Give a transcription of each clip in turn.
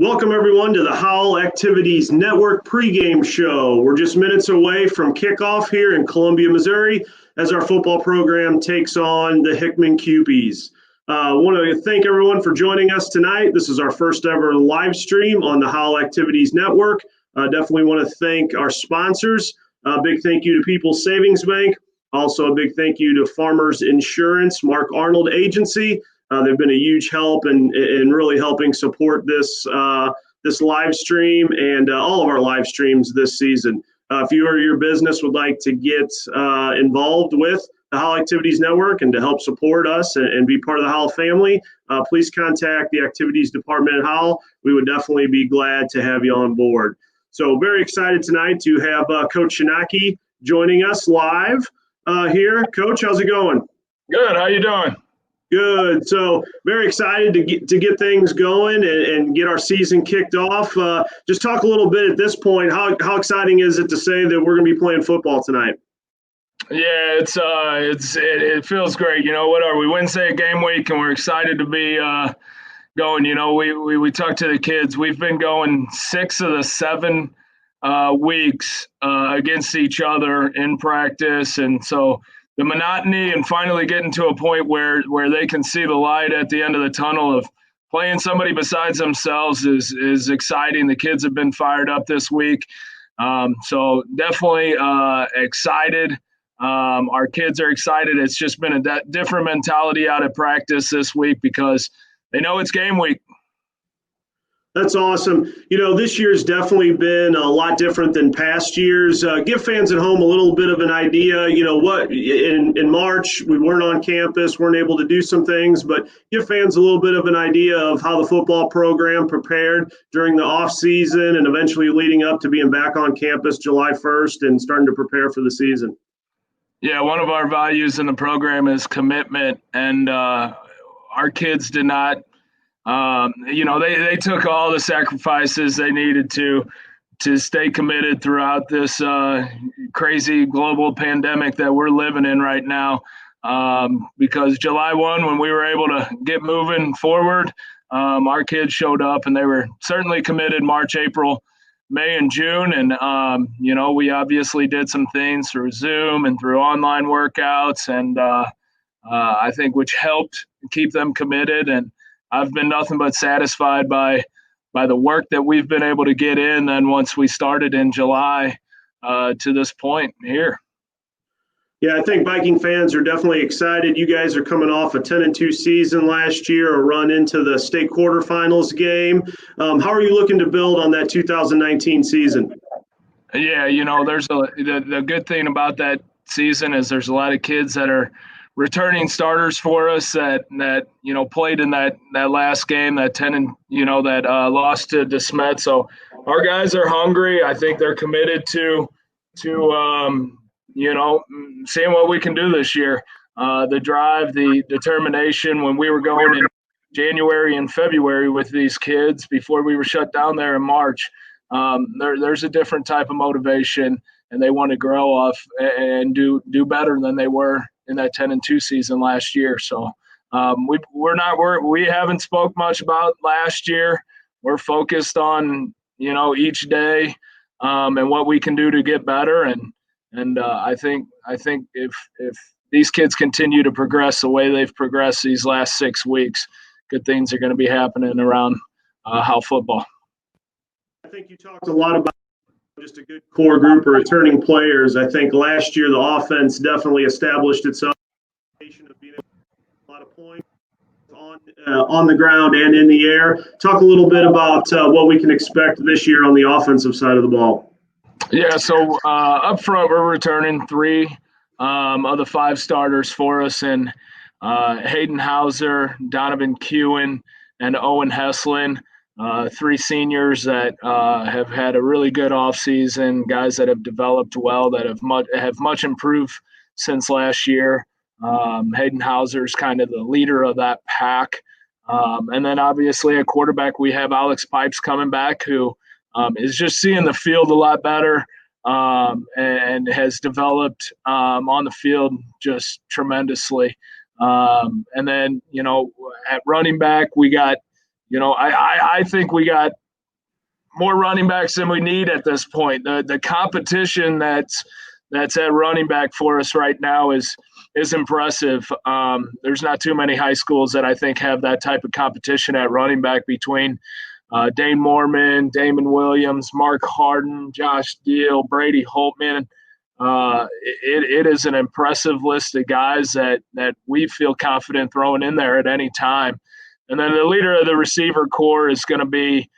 Welcome, everyone, to the Howell Activities Network pregame show. We're just minutes away from kickoff here in Columbia, Missouri, as our football program takes on the Hickman Cupies. I want to thank everyone for joining us tonight. This is our first ever live stream on the Howell Activities Network. Definitely want to thank our sponsors. A big thank you to People's Savings Bank. Also, a big thank you to Farmers Insurance, Mark Arnold Agency. They've been a huge help in really helping support this live stream and all of our live streams this season. If you or your business would like to get involved with the Howell Activities Network and to help support us and be part of the Howell family, please contact the Activities Department at Howell. We would definitely be glad to have you on board. So very excited tonight to have Coach Shanaki joining us live here. Coach, how's it going? Good. How you doing? Good. So very excited to get things going and get our season kicked off. Just talk a little bit at this point. How exciting is it to say that we're going to be playing football tonight? Yeah, it feels great. You know, what are we, Wednesday game week, and we're excited to be going. You know, we talked to the kids. We've been going 6 of the 7 weeks against each other in practice, and so the monotony and finally getting to a point where they can see the light at the end of the tunnel of playing somebody besides themselves is exciting. The kids have been fired up this week. So definitely excited. Our kids are excited. It's just been a different mentality out of practice this week because they know it's game week. That's awesome. You know, this year's definitely been a lot different than past years. Give fans at home a little bit of an idea. You know, what in March, we weren't on campus, weren't able to do some things, but give fans a little bit of an idea of how the football program prepared during the off season and eventually leading up to being back on campus July 1st and starting to prepare for the season. Yeah, one of our values in the program is commitment, and our kids did not. You know, they took all the sacrifices they needed to stay committed throughout this crazy global pandemic that we're living in right now. Because July 1, when we were able to get moving forward, our kids showed up and they were certainly committed March, April, May, and June. And, you know, we obviously did some things through Zoom and through online workouts, and I think which helped keep them committed. And I've been nothing but satisfied by the work that we've been able to get in then once we started in July to this point here. Yeah, I think Viking fans are definitely excited. You guys are coming off a 10-2 season last year, a run into the state quarterfinals game. How are you looking to build on that 2019 season? Yeah, you know, the good thing about that season is there's a lot of kids that are returning starters for us that you know played in that last game, that 10 and you know that lost to DeSmet. So our guys are hungry. I think they're committed to you know seeing what we can do this year. The drive, the determination. When we were going in January and February with these kids before we were shut down there in March, there's a different type of motivation, and they want to grow off and do better than they were in that 10-2 season last year. So we haven't spoke much about last year. We're focused on, you know, each day and what we can do to get better. And I think if these kids continue to progress the way they've progressed these last 6 weeks, good things are going to be happening around Howell football. I think you talked a lot about just a good core group of returning players. I think last year the offense definitely established itself of being able to get a lot of points on the ground and in the air. Talk a little bit about what we can expect this year on the offensive side of the ball. Yeah, so up front we're returning 3 of the 5 starters for us, and Hayden Hauser, Donovan Kewen, and Owen Heslin. 3 seniors that have had a really good offseason, guys that have developed well, that have much improved since last year. Hayden Hauser's kind of the leader of that pack. And then obviously at quarterback, we have Alex Pipes coming back, who is just seeing the field a lot better and has developed on the field just tremendously. And then, you know, at running back, we got, you know, I think we got more running backs than we need at this point. The competition that's at running back for us right now is impressive. There's not too many high schools that I think have that type of competition at running back between Dane Mormon, Damon Williams, Mark Harden, Josh Deal, Brady Holtman. It is an impressive list of guys that we feel confident throwing in there at any time. And then the leader of the receiver core is going to be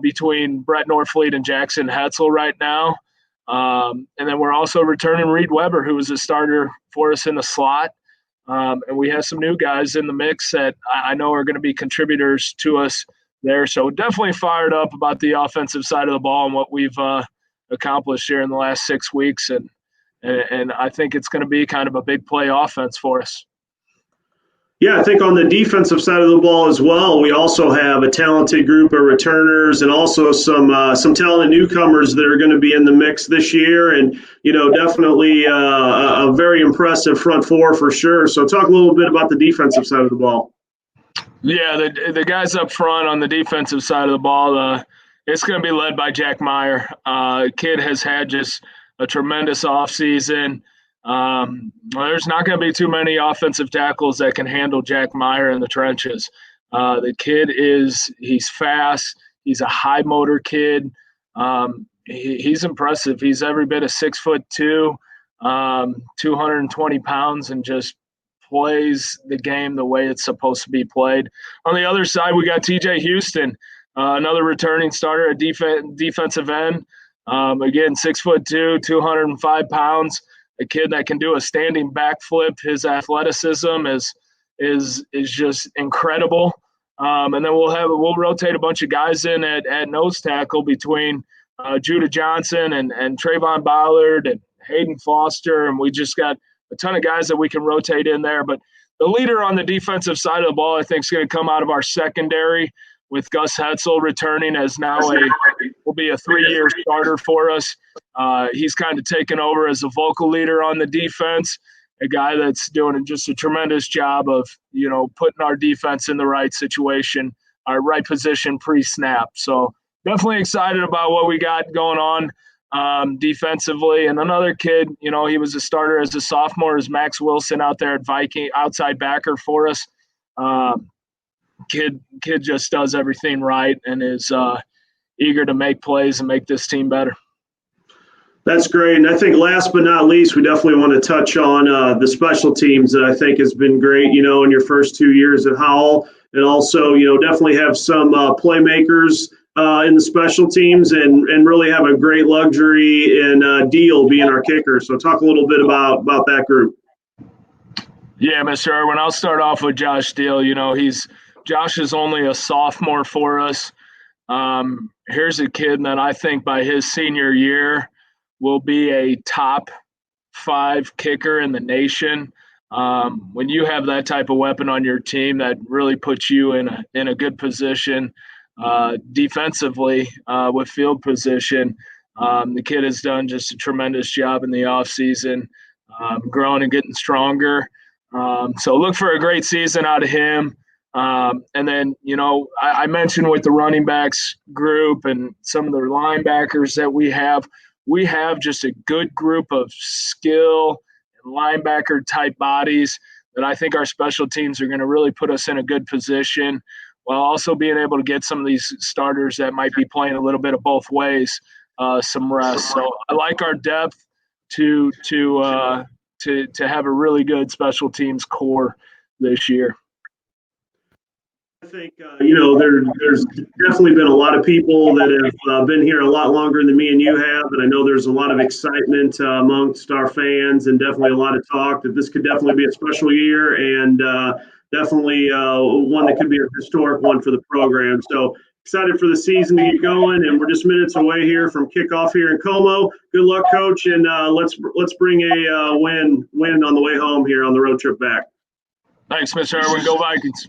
between Brett Norfleet and Jackson Hetzel right now. And then we're also returning Reed Weber, who was a starter for us in the slot. And we have some new guys in the mix that I know are going to be contributors to us there. So definitely fired up about the offensive side of the ball and what we've accomplished here in the last 6 weeks. And I think it's going to be kind of a big play offense for us. Yeah, I think on the defensive side of the ball as well, we also have a talented group of returners and also some talented newcomers that are going to be in the mix this year, and definitely a very impressive front four for sure. So talk a little bit about the defensive side of the ball. Yeah, the guys up front on the defensive side of the ball, it's going to be led by Jack Meyer. Kid has had just a tremendous offseason. There's not going to be too many offensive tackles that can handle Jack Meyer in the trenches. The kid he's fast. He's a high motor kid. He's impressive. He's every bit of 6'2", 220 pounds, and just plays the game the way it's supposed to be played. On the other side, we got TJ Houston, another returning starter at defensive end. Again, 6'2", 205 pounds. A kid that can do a standing backflip. His athleticism is just incredible. And then we'll rotate a bunch of guys in at nose tackle between Judah Johnson and Trayvon Ballard and Hayden Foster, and we just got a ton of guys that we can rotate in there. But the leader on the defensive side of the ball, I think, is going to come out of our secondary, with Gus Hetzel returning as now will be a 3-year starter for us. He's kind of taken over as a vocal leader on the defense, a guy that's doing just a tremendous job of, putting our defense in the right situation, our right position pre-snap. So definitely excited about what we got going on defensively. And another kid, he was a starter as a sophomore, is Max Wilson out there at Viking, outside backer for us. Kid just does everything right and is eager to make plays and make this team better. That's great. And I think last but not least, we definitely want to touch on the special teams that I think has been great, in your first 2 years at Howell. And also, definitely have some playmakers in the special teams and really have a great luxury in Deal being our kicker. So talk a little bit about that group. Yeah, Mr. Irwin, I'll start off with Josh Deal. Josh is only a sophomore for us. Here's a kid that I think by his senior year will be a top 5 kicker in the nation. When you have that type of weapon on your team, that really puts you in a good position defensively with field position. The kid has done just a tremendous job in the offseason, growing and getting stronger. So look for a great season out of him. And then, I mentioned with the running backs group and some of the linebackers that we have just a good group of skill and linebacker type bodies that I think our special teams are going to really put us in a good position, while also being able to get some of these starters that might be playing a little bit of both ways, some rest. So I like our depth to have a really good special teams core this year. I think, there's definitely been a lot of people that have been here a lot longer than me and you have, and I know there's a lot of excitement amongst our fans and definitely a lot of talk that this could definitely be a special year and definitely one that could be a historic one for the program. So excited for the season to get going, and we're just minutes away here from kickoff here in Como. Good luck, Coach, and let's bring a win on the way home here on the road trip back. Thanks, Mr. Irwin. Go Vikings.